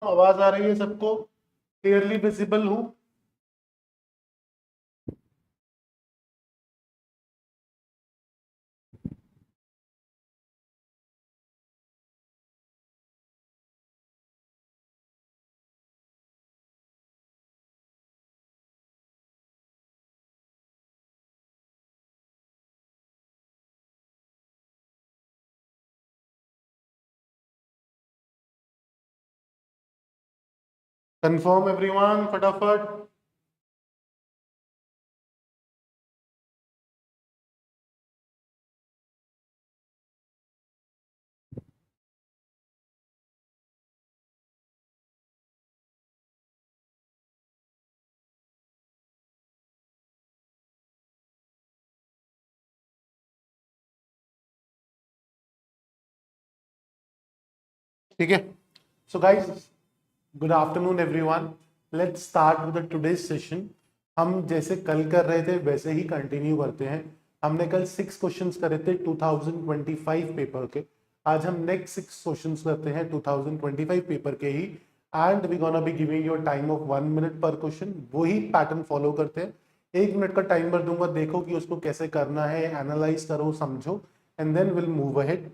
आवाज आ रही है सबको? क्लियरली विजिबल हूँ? कंफर्म एवरीवन फटाफट। ठीक है, so guys, good afternoon everyone. Let's start with today's session. हम जैसे कल कर रहे थे वैसे ही कंटिन्यू करते हैं। हमने कल 6 क्वेश्चंस करे थे 2025 पेपर के। आज हम नेक्स्ट 6 क्वेश्चंस करते हैं 2025 पेपर के ही। And we gonna be giving your time of 1 minute पर क्वेश्चन। वही पैटर्न फॉलो करते हैं। 1 मिनट का टाइमर दूंगा, देखो कि उसको कैसे करना है, एनालाइज करो, समझो, and then will move ahead.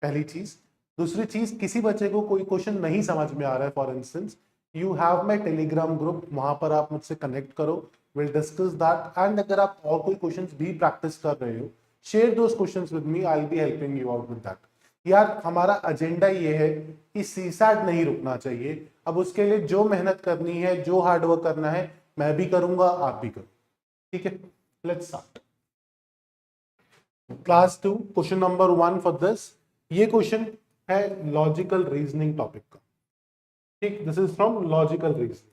पहली चीज। दूसरी चीज, किसी बच्चे को कोई क्वेश्चन नहीं समझ में आ रहा है, for instance you have my Telegram group, वहां पर आप मुझसे कनेक्ट करो, विल डिस्कस दैट। एंड अगर आप और कोई क्वेश्चंस भी प्रैक्टिस कर रहे हो, share those questions with me, I will be helping you out with that. यार हमारा एजेंडा ये है कि सीसैट नहीं रुकना चाहिए। अब उसके लिए जो मेहनत करनी है, जो हार्डवर्क करना है, मैं भी करूंगा, आप भी करो। ठीक है, let's start. Class 2 question number 1 for this. ये क्वेश्चन है लॉजिकल रीजनिंग टॉपिक का। ठीक, this is from logical reasoning.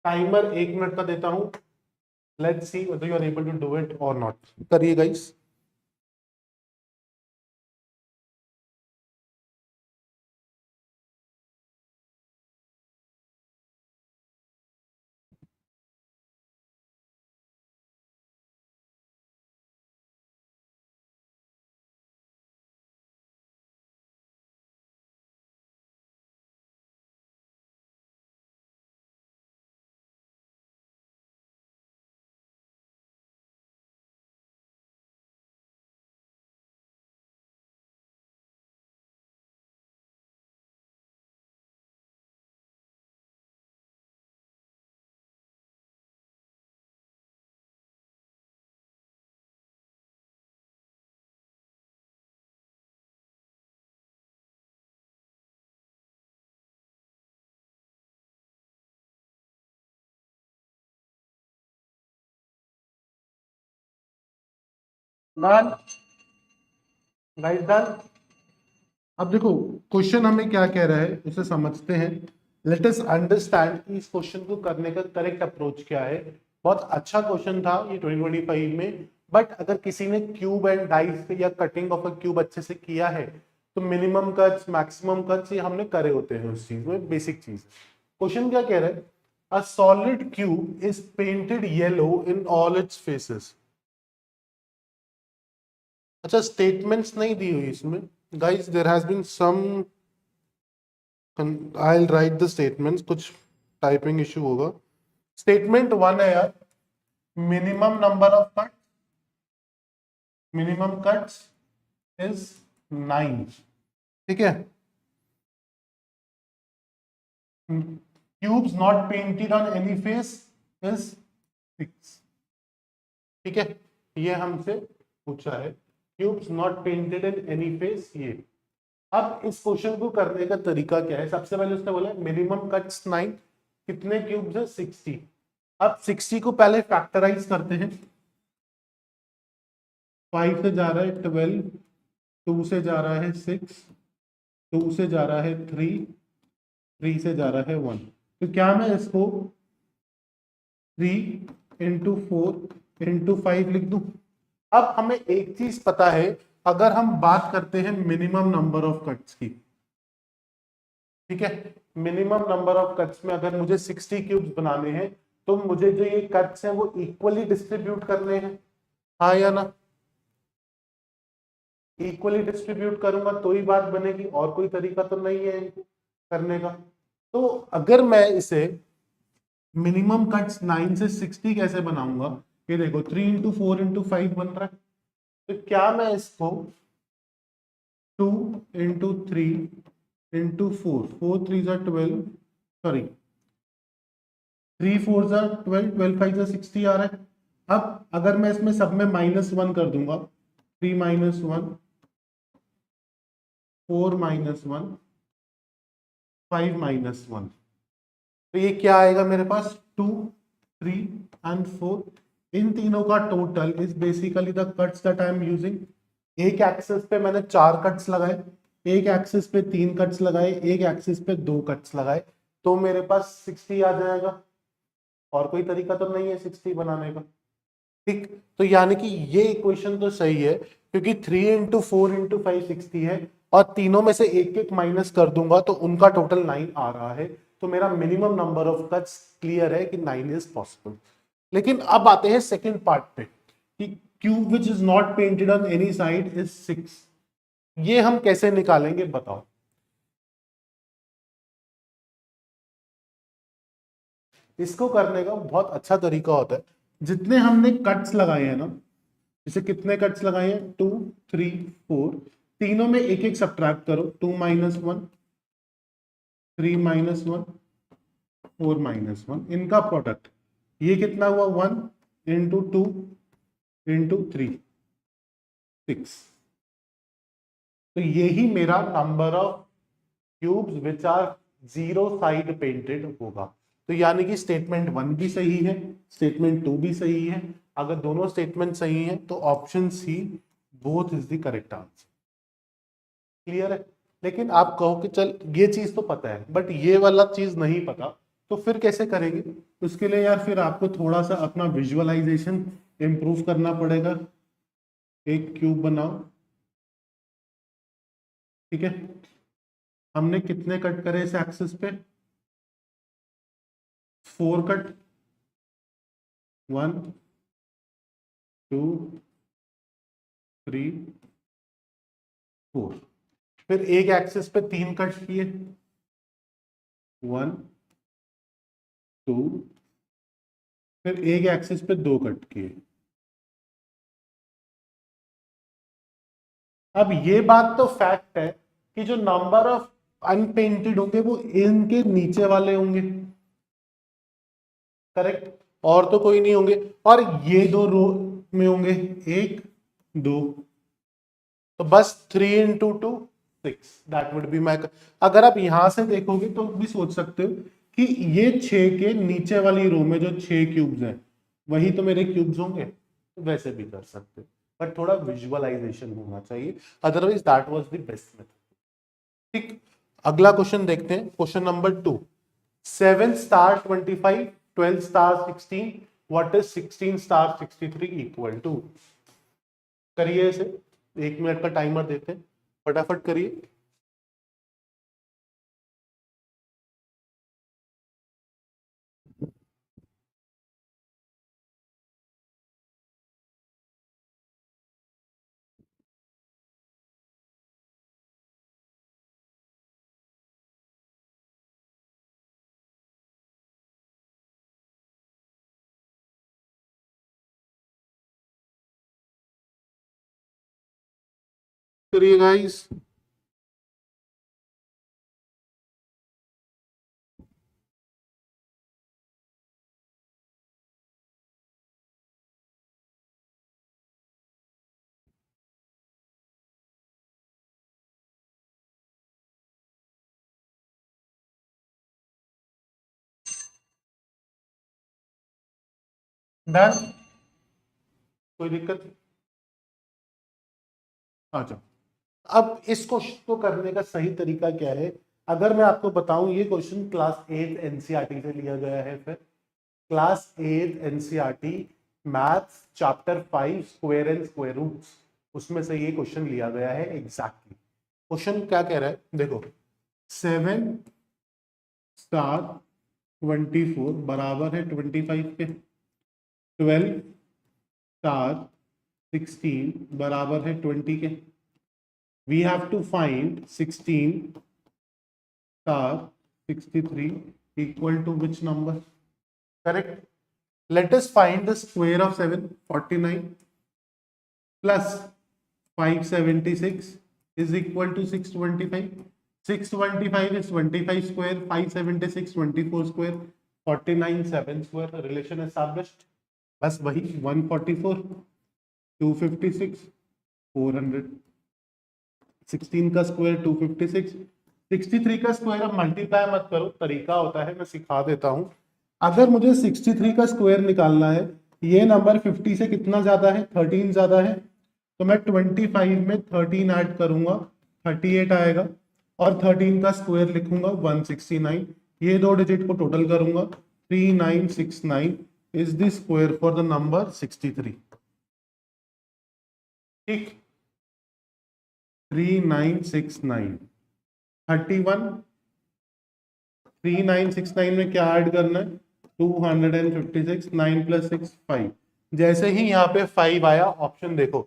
Timer 1 minute का देता हूं। Let's see whether you are able to do it और नॉट। करिए गाइस। Done guys, done. अब देखो, क्वेश्चन हमें क्या कह रहा है उसे समझते हैं। लेट अस अंडरस्टैंड कि इस क्वेश्चन को करने का करेक्ट अप्रोच क्या है। बहुत अच्छा क्वेश्चन था ये 2025 में। बट अगर किसी ने क्यूब एंड डाइस या कटिंग ऑफ अ क्यूब अच्छे से किया है, तो मिनिमम कट्स, मैक्सिमम कट्स ये हमने करे होते हैं उस चीज में। बेसिक चीज क्वेश्चन क्या कह रहा है। A solid cube is painted yellow in all its faces. अच्छा, स्टेटमेंट्स नहीं दी हुई इसमें। Guys there has been some, I will write the statements, कुछ टाइपिंग इशू होगा। स्टेटमेंट 1 है यार, minimum number of cut, minimum cuts is 9। ठीक है, cubes not painted on any face is 6। ठीक है, ये हमसे पूछा है, cubes not painted in any face ये। अब इस क्वेश्चन को करने का तरीका क्या है। सबसे पहले उसने बोला मिनिमम कट्स 9, कितने क्यूब्स है 60। अब 60 को पहले फैक्टराइज करते हैं। 5 से जा रहा है 12, 2 से जा रहा है 6, 2 से जा रहा है 3, 3 से जा रहा है 1। तो क्या मैं इसको 3 × 4 × 5 लिख दूं। अब हमें एक चीज पता है, अगर हम बात करते हैं मिनिमम नंबर ऑफ कट्स की, ठीक है, मिनिमम नंबर ऑफ कट्स में अगर मुझे 60 क्यूब्स बनाने हैं, तो मुझे जो ये कट्स हैं वो इक्वली डिस्ट्रीब्यूट करने हैं, हाँ या ना। इक्वली डिस्ट्रीब्यूट करूंगा तो ही बात बनेगी, और कोई तरीका तो नहीं है इनको करने का। तो अगर मैं इसे मिनिमम कट्स 9 से 60 कैसे बनाऊंगा, ये देखो 3 इंटू 4 इंटू 5 बन रहा है। तो क्या मैं इसको 2 इंटू 3 इंटू 4, 4 3 जा 12, सॉरी 3 4 जा 12, 12 5 जा 60 आ रहा है। अब अगर मैं इसमें सब में -1 कर दूंगा, 3 -1, 4 -1, 5 -1, तो ये क्या आएगा मेरे पास, 2 3 एंड 4। इन तीनों का total is basically the cuts that I am using. एक एक्सिस पे मैंने 4 कट्स लगाए, एक एक्सिस पे 3 कट्स लगाए, एक एक्सिस पे 2 कट्स लगाए, तो मेरे पास 60 आ जाएगा। और कोई तरीका तो नहीं है 60 बनाने का। ठीक, तो यानी कि ये इक्वेशन तो सही है, क्योंकि 3 इंटू 4 इंटू 5 60 है, और तीनों में से एक एक माइनस कर दूंगा तो उनका टोटल 9 आ रहा है। तो मेरा minimum number of cuts clear है कि 9 इज पॉसिबल। लेकिन अब आते हैं सेकेंड पार्ट पे कि cube which is not painted on any side is 6। ये हम कैसे निकालेंगे बताओ। इसको करने का बहुत अच्छा तरीका होता है, जितने हमने कट्स लगाए हैं ना, जैसे कितने कट्स लगाए हैं, 2 3 4, तीनों में एक एक सब्ट्रैक्ट करो, 2 -1, 3 -1, 4 -1, इनका प्रोडक्ट ये कितना हुआ, 1 इंटू 2 इंटू 3, 6। तो यही मेरा number of cubes which are zero side painted होगा। तो यानी कि स्टेटमेंट 1 भी सही है, स्टेटमेंट 2 भी सही है। अगर दोनों स्टेटमेंट सही हैं तो option C both is the correct answer. Clear है। लेकिन आप कहो कि चल ये चीज तो पता है बट ये वाला चीज नहीं पता, तो फिर कैसे करेंगे। उसके लिए यार फिर आपको थोड़ा सा अपना विजुअलाइजेशन इंप्रूव करना पड़ेगा। एक क्यूब बनाओ, ठीक है। हमने कितने कट करे इस एक्सिस पे, 4 कट, 1 2 3 4। फिर एक एक्सिस पे 3 कट किए, 1 2, फिर एक एक्सिस पे 2 कट किए। अब ये बात तो फैक्ट है कि जो नंबर ऑफ अनपेंटेड होंगे वो इनके नीचे वाले होंगे, करेक्ट। और तो कोई नहीं होंगे, और ये दो रो में होंगे, 1 2, तो बस 3 into 2 6, that would be my. अगर आप यहां से देखोगे तो भी सोच सकते हो कि ये 6 के नीचे वाली रो में जो 6 क्यूब्स हैं वही तो मेरे क्यूब्स होंगे, तो वैसे भी कर सकते हो, बट थोड़ा विजुअलाइजेशन होना चाहिए, otherwise that was the best method. ठीक, अगला क्वेश्चन देखते हैं, question number 2। 7 star 25, 12 star 16, what is 16 star 63 equal to. करिए इसे, 1 मिनट का टाइमर देते हैं, फटाफट करिए। करिए गाइस। डन, कोई दिक्कत। अच्छा, अब इस क्वेश्चन को करने का सही तरीका क्या है, अगर मैं आपको बताऊं, ये क्वेश्चन क्लास 8 एनसीईआरटी से लिया गया है। फिर class 8 NCERT maths chapter 5 square and square roots, उसमें से ये क्वेश्चन लिया गया है एग्जैक्टली। क्वेश्चन क्या कह रहा है देखो, 7 स्टार 24 बराबर है 25 के, 12 स्टार 16 बराबर है 20 के। We have to find 16 star 63 equal to which number? Correct. Let us find the square of 749 plus 576 is equal to 625. 625 is 25 square, 576 24 square, 49 7 square. Relation established. बस वही 144 256 400 16 का स्क्वायर 256 63 का स्क्वायर। अब मल्टीप्लाई मत करो, तरीका होता है, मैं सिखा देता हूं। अगर मुझे 63 का स्क्वायर निकालना है, ये नंबर 50 से कितना ज्यादा है? 13 ज्यादा है, तो मैं 25 में 13 ऐड करूंगा, 38 आएगा, और 13 का स्क्वायर लिखूंगा 169। ये दो डिजिट को टोटल करूंगा, 3969 is the square for the number 63। ठीक, 3969 31 3969 में क्या ऐड करना है? 256 9 + 6 5। जैसे ही यहाँ पे 5 आया, ऑप्शन देखो,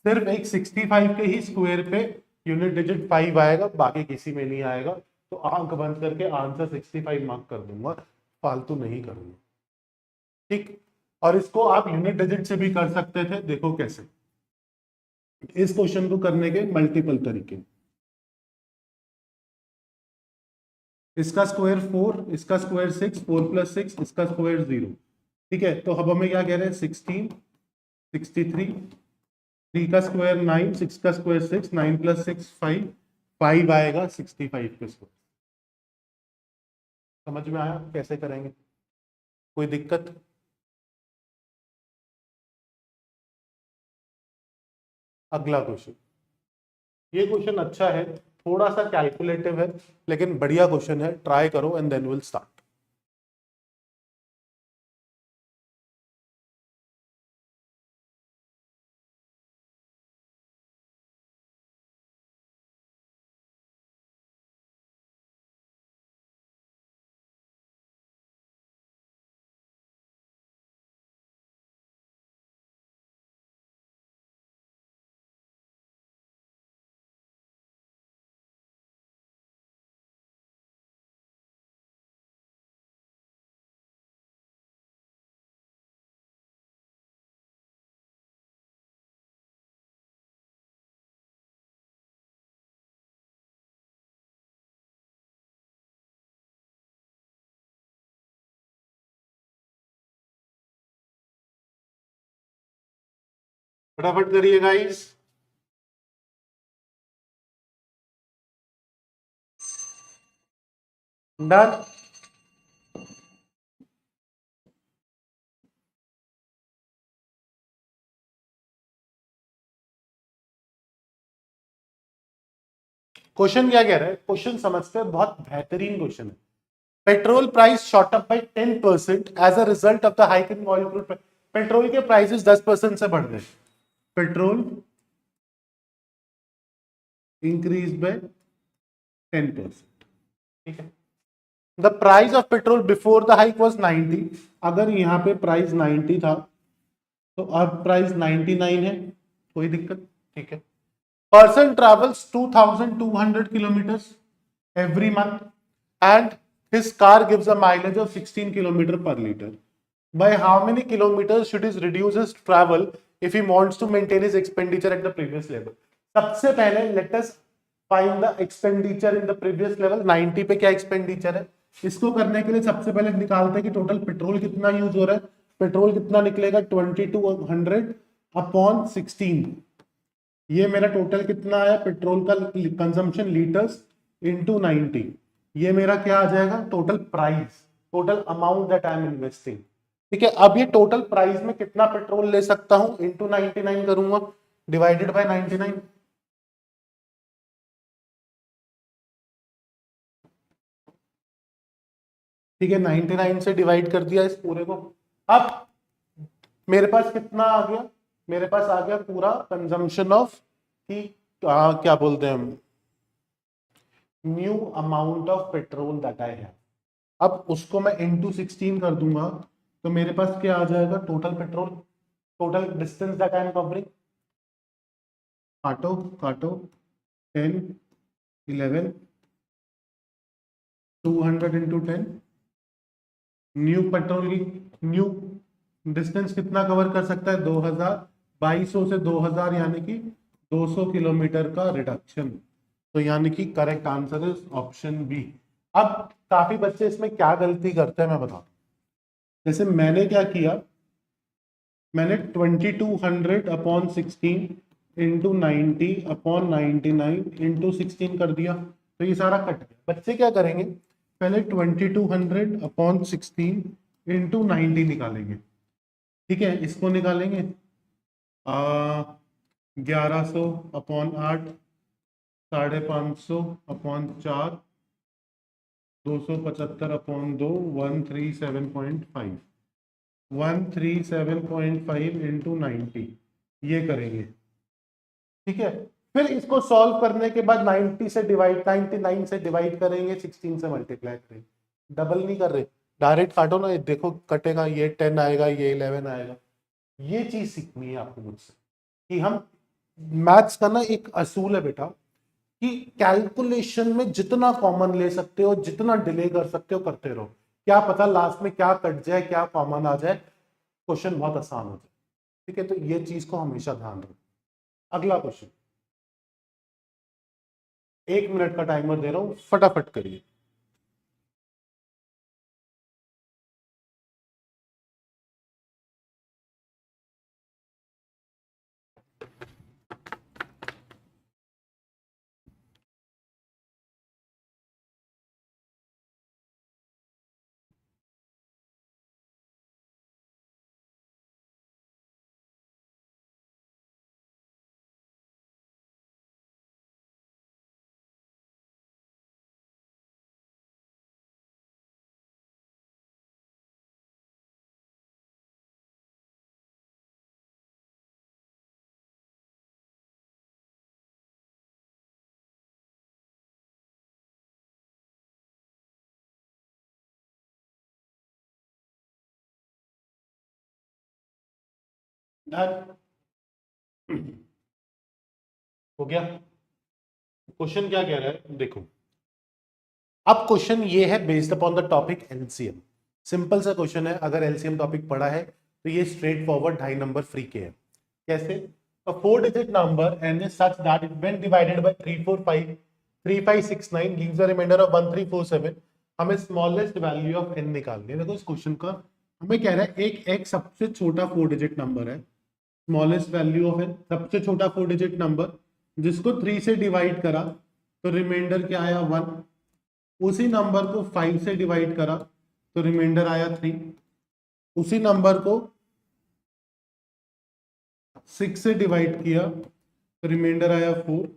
सिर्फ एक 65 के ही स्क्वायर पे यूनिट डिजिट 5 आएगा, बाकी किसी में नहीं आएगा। तो आंख बंद करके आंसर 65 मार्क कर दूंगा, फालतू नहीं करूंगा। ठीक, और इसको आप यूनिट डिजिट से भी कर सकते थे, देखो कैसे। इस क्वेश्चन को करने के मल्टीपल तरीके। इसका स्क्वायर 4, इसका स्क्वायर 6, 4 + 6, इसका स्क्वायर 0। ठीक है, तो अब हमें क्या कह रहे हैं? 16 63 3 का स्क्वायर 9, 6 का स्क्वायर 6, 9 + 6 5 5 आएगा 65 के स्क्वायर। समझ में आया कैसे करेंगे? कोई दिक्कत? अगला क्वेश्चन। ये क्वेश्चन अच्छा है, थोड़ा सा कैलकुलेटिव है, लेकिन बढ़िया क्वेश्चन है। ट्राई करो एंड देन विल स्टार्ट। फटाफट करिए गाइस। डन। क्वेश्चन क्या कह रहा है? क्वेश्चन समझते हैं, बहुत बेहतरीन क्वेश्चन है। Petrol price shot up by 10% as a result of the hike in oil crude. Petrol के प्राइसेस 10% से बढ़ गए। Petrol increase by 10%। ठीक है, the price of petrol before the hike was 90। अगर यहाँ पे प्राइस 90 था, तो अब प्राइस 99 है, कोई दिक्कत? ठीक है। Person travels 2,200 kilometers every month and his car gives a mileage of 16 kilometer per liter. By how many kilometers should he reduce his travel if he wants to maintain his expenditure at the previous level? सबसे पहले let us find the expenditure in the previous level। 90 पे क्या expenditure है? इसको करने के लिए सबसे पहले निकालते हैं कि टोटल पेट्रोल कितना यूज हो रहा है। पेट्रोल कितना निकलेगा? 2200 अपॉन 16। ये मेरा टोटल कितना आया पेट्रोल का कंजम्पशन लीटर्स इनटू 90। ये मेरा क्या आ जाएगा? Total price, total amount that I am investing. ठीक है, अब ये टोटल प्राइस में कितना पेट्रोल ले सकता हूं, इनटू 99 करूंगा, डिवाइडेड बाय 99। ठीक है, 99 से डिवाइड कर दिया इस पूरे को। अब मेरे पास कितना आ गया? मेरे पास आ गया पूरा कंजम्पशन ऑफ की क्या बोलते हैं हम, new amount of petrol that I have. अब उसको मैं इंटू 16 कर दूंगा, तो मेरे पास क्या आ जाएगा? Total petrol, total distance that I am covering. काटो काटो, 10 11 200 इंटू 10, न्यू पेट्रोल की न्यू डिस्टेंस कितना कवर कर सकता है, 2000, 2200 से 2000 यानी कि 200 किलोमीटर का रिडक्शन। तो यानी कि correct answer is option B. अब काफी बच्चे इसमें क्या गलती करते हैं मैं बताता हूँ। जैसे मैंने क्या किया, मैंने 2200 अपॉन 16 इंटू 90 अपॉन 99 इंटू 16 कर दिया, तो ये सारा कट गया। बच्चे क्या करेंगे, पहले 2200 अपॉन 16 इंटू 90 निकालेंगे। ठीक है, इसको निकालेंगे 1100 अपॉन 8, 550 अपॉन 4, 275 अपॉन 2, 137.5, 137.5 इंटू 90 ये करेंगे। ठीक है, फिर इसको सॉल्व करने के बाद 90 से डिवाइड 99 से डिवाइड करेंगे, 16 से मल्टीप्लाई करेंगे। डबल नहीं कर रहे, डायरेक्ट काटो ना, देखो कटेगा, ये 10 आएगा, ये 11 आएगा। ये चीज सीखनी है आपको मुझसे कि हम मैथ्स का ना एक असूल है बेटा कि कैलकुलेशन में जितना कॉमन ले सकते हो, जितना डिले कर सकते हो करते रहो। क्या पता लास्ट में क्या कट जाए, क्या कॉमन आ जाए, क्वेश्चन बहुत आसान हो जाए। ठीक है, तो ये चीज को हमेशा ध्यान रखो। अगला क्वेश्चन, 1 मिनट का टाइमर दे रहा हूं, फटाफट करिए। डन हो गया। क्वेश्चन क्या कह रहा है देखो। अब क्वेश्चन ये है based upon the topic LCM. Simple सा क्वेश्चन है, अगर एलसीएम टॉपिक पढ़ा है तो ये स्ट्रेट फॉरवर्ड 2.5 नंबर फ्री के है। कैसे? A 4-digit number n is such that it when divided by 345 3569 gives a remainder of 1347। हमें स्मॉलेस्ट वैल्यू ऑफ n निकालनी है। देखो इस क्वेश्चन का हमें कह रहा है एक सबसे छोटा 4-डिजिट नंबर है, स्मॉलेस्ट वैल्यू ऑफ n सबसे छोटा 4-डिजिट नंबर जिसको 3 से डिवाइड करा तो रिमाइंडर क्या आया 1, उसी नंबर को 5 से डिवाइड करा तो रिमाइंडर आया 3, उसी नंबर को 6 से डिवाइड किया तो रिमाइंडर आया 4,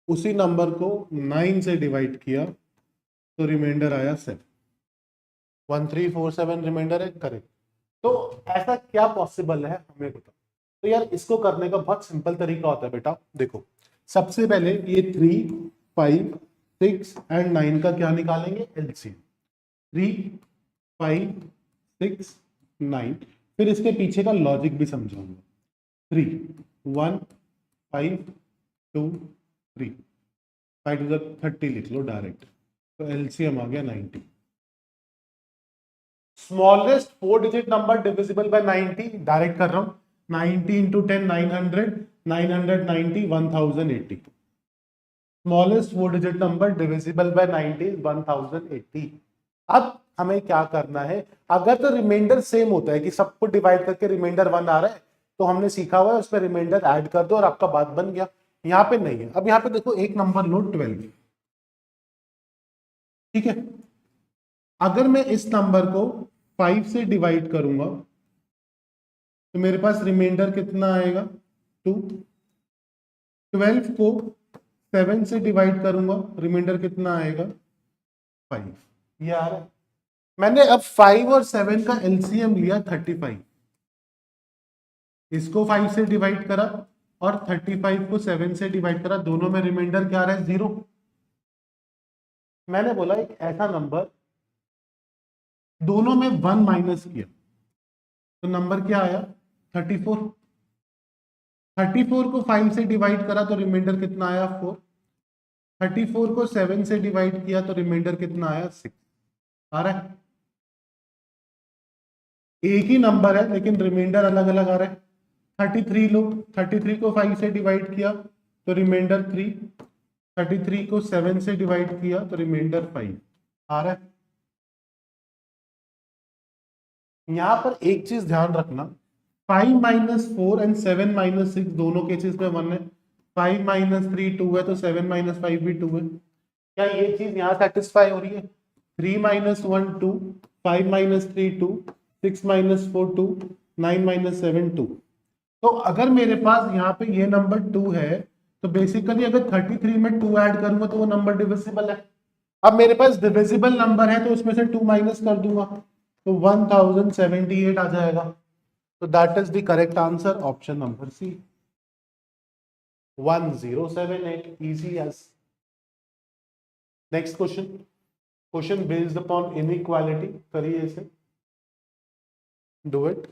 उसी नंबर को 9 से डिवाइड किया तो रिमाइंडर आया 7। 1347 रिमाइंडर है, करेक्ट। तो ऐसा क्या पॉसिबल है हमें बताओ। तो यार इसको करने का बहुत सिंपल तरीका होता है बेटा। देखो सबसे पहले ये 3 5 6 एंड 9 का क्या निकालेंगे, एलसीएम। 3 5 6 9, फिर इसके पीछे का लॉजिक भी समझाऊंगा। 3 1 5 2 3, 5 टू 30 लिख लो डायरेक्ट, तो एलसीएम आ गया 90। Smallest four digit number divisible by 90, direct कर रहा हूं, 90 into 10 900, 990 1080। Smallest four digit number divisible by 90 1080। अब हमें क्या करना है, अगर तो रिमाइंडर सेम होता है कि सबको डिवाइड करके रिमाइंडर 1 आ रहा है तो हमने सीखा हुआ है उसमें रिमाइंडर ऐड कर दो और आपका बात बन गया। यहाँ पे नहीं है। अब यहाँ पे देखो एक नंबर लो 12, ठीक है। अगर मैं इस नंबर को 5 से डिवाइड करूंगा तो मेरे पास रिमाइंडर कितना आएगा 2। 12 को 7 से डिवाइड करूंगा रिमाइंडर कितना आएगा 5। ये आ रहा है। मैंने अब 5 और 7 का एलसीएम लिया 35, इसको 5 से डिवाइड करा और 35 को 7 से डिवाइड करा, दोनों में रिमाइंडर क्या आ रहा है 0। मैंने बोला एक ऐसा नंबर दोनों में 1 माइनस किया तो नंबर क्या आया 34। 34 को 5 से डिवाइड करा तो रिमाइंडर कितना आया 4। 34 को 7 से डिवाइड किया तो रिमाइंडर कितना आया? 6 आ रहा है। एक ही नंबर है लेकिन रिमाइंडर अलग अलग आ रहा है। 33 लो, 33 को 5 से डिवाइड किया तो रिमाइंडर 3, 33 को 7 से डिवाइड किया तो रिमाइंडर 5 आ रहा है। यहां पर एक चीज ध्यान रखना, 5 - 4 एंड 7 - 6 दोनों केसेस में 1 है। 5 - 3 2 है तो 7 - 5 भी 2 है। क्या ये चीज यहाँ सेटिस्फाई हो रही है? 3 - 1 2, 5 - 3 2, 6 - 4 2, 9 - 7 2। तो अगर मेरे पास यहाँ पे ये नंबर 2 है तो बेसिकली अगर 33 में 2 ऐड करूंगा तो वो नंबर डिविजिबल है। अब मेरे पास डिविजिबल नंबर है तो उसमें से 2 माइनस कर दूंगा तो 1078 आ जाएगा। तो that is the correct answer, option number C, 1078, easy as. Next question, question based upon inequality, करिए इसे, डू इट।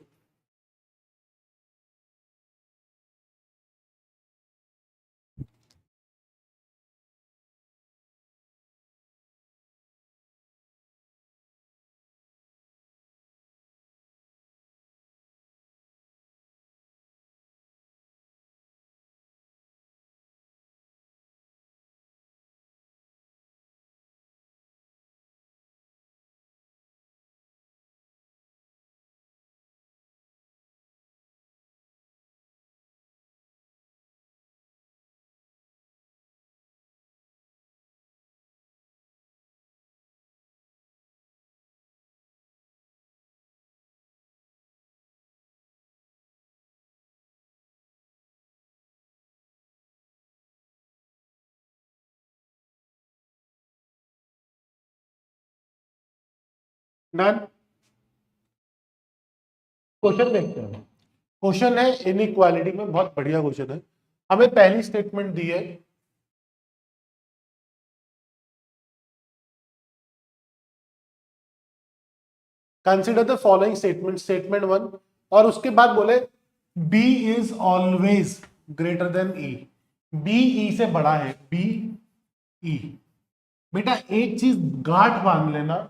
डन। क्वेश्चन देखते हैं। क्वेश्चन है इनइक्वालिटी में, बहुत बढ़िया क्वेश्चन है। हमें पहली स्टेटमेंट दी है, consider the following statement, statement 1, और उसके बाद बोले b is always greater than e, b e से बड़ा है, b e। बेटा एक चीज गांठ बांध लेना,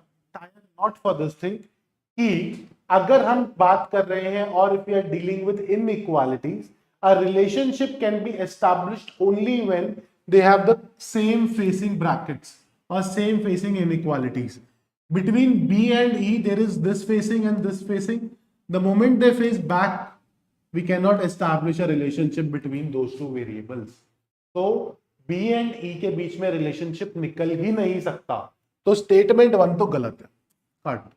नॉट फॉर दिस थिंग, कि अगर हम बात कर रहे हैं और if you are dealing with inequalities, a relationship can be established only when they have the same facing brackets और same facing inequalities. Between b and e there is this facing and this facing. The moment they face back, we cannot establish a relationship between those two variables. तो b and e के बीच में relationship निकल ही नहीं सकता। तो statement 1 तो गलत है, काट।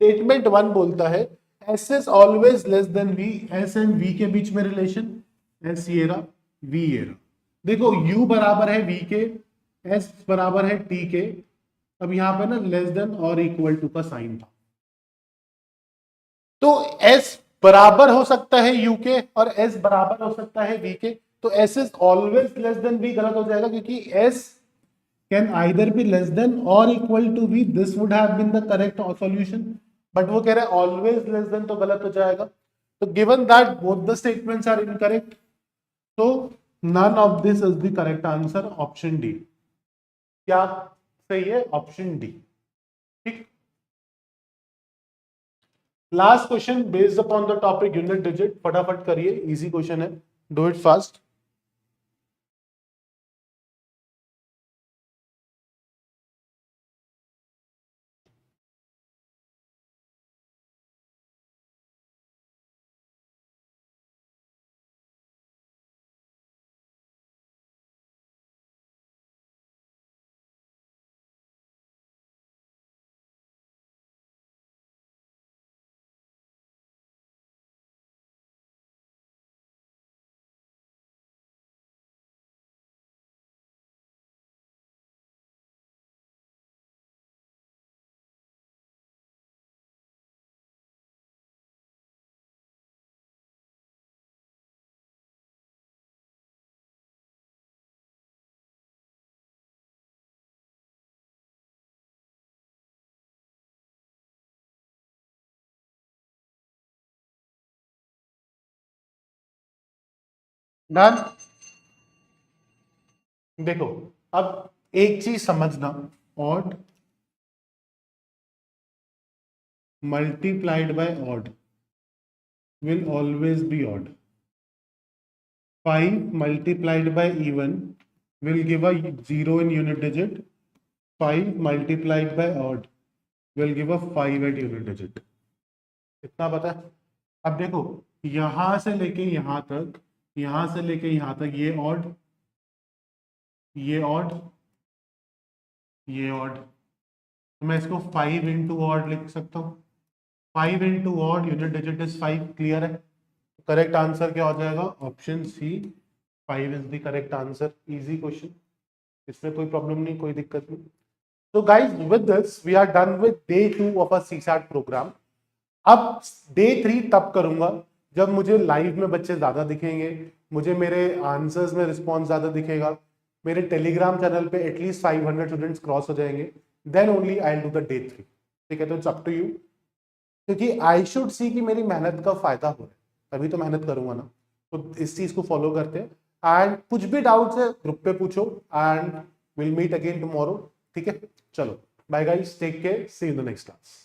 स्टेटमेंट 1 बोलता है S is always less than V, S and V के बीच में रिलेशन, एस ये रहा, वी ये रहा। देखो u बराबर है v के, s बराबर है t के। अब यहां पे ना लेस देन और इक्वल टू का साइन था, तो s बराबर हो सकता है u के और s बराबर हो सकता है v के। तो s is always less than v गलत हो जाएगा, क्योंकि s can either be less than और equal to v, this would have been the correct solution. But वो कह रहा है ऑलवेज लेस देन, तो गलत हो जाएगा। तो given that both the statements are incorrect, तो none of this is the correct answer, option D. क्या सही है? ऑप्शन डी, ठीक। Last question based upon the topic unit digit, फटाफट करिए, इजी क्वेश्चन है, डू इट फास्ट। डन। देखो अब एक चीज समझना, odd multiplied by odd will always be odd. 5 multiplied by even will give a 0 in unit digit. 5 multiplied by odd will give a 5 at unit digit. इतना पता है? अब देखो, यहां से लेके यहां तक, यहां से लेके यहां तक ये ऑड, ये ऑड, ये ऑड, तो मैं इसको 5 इंटू ऑड लिख सकता हूँ. 5 into odd, unit digit is 5. Clear है? करेक्ट आंसर क्या हो जाएगा? Option C, 5 is the correct answer. Easy question, इसमें कोई प्रॉब्लम नहीं, कोई दिक्कत नहीं. तो guys, with this we are done with day 2 of a CSAT program. अब डे 3 तब करूंगा जब मुझे लाइव में बच्चे ज्यादा दिखेंगे, मुझे मेरे आंसर्स में रिस्पॉन्स ज्यादा दिखेगा, मेरे टेलीग्राम चैनल पे एटलीस्ट 500 स्टूडेंट्स क्रॉस हो जाएंगे, then only I will do the day 3. ठीक है? तो इट्स अप टू यू, क्योंकि आई शुड सी कि मेरी मेहनत का फायदा हो रहा है, तभी तो मेहनत करूंगा ना. तो इस चीज को फॉलो करते हैं. एंड कुछ भी डाउट्स है ग्रुप पे पूछो, and will meet again tomorrow. ठीक है? चलो, bye guys, take care, see you in the next class.